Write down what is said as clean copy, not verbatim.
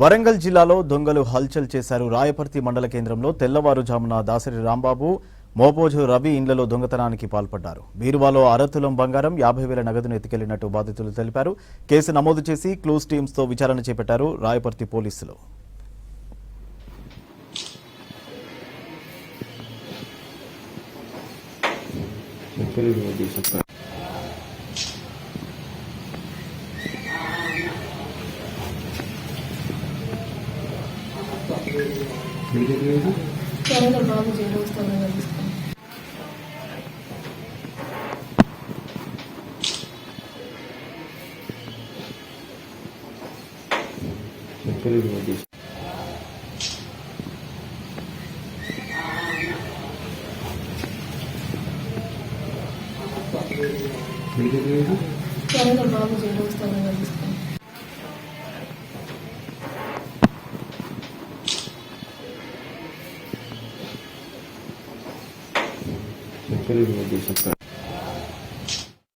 వరంగల్ జిల్లాలో దొంగలు హల్చల్ చేశారు. రాయపర్తి మండల కేంద్రంలో తెల్లవారుజామున దాసరి రాంబాబు, మోపోజు రవి ఇండ్లలో దొంగతనానికి పాల్పడ్డారు. బీరువాలో అరతులం బంగారం, 50,000 నగదును ఎత్తుకెళ్లినట్టు బాధితులు తెలిపారు. కేసు నమోదు చేసి క్లూస్ టీమ్స్ తో విచారణ చేపట్టారు రాయపర్తి పోలీసులు. బాబు జరుగుతుంది. బాబు జరుగుతుంది. Quel est le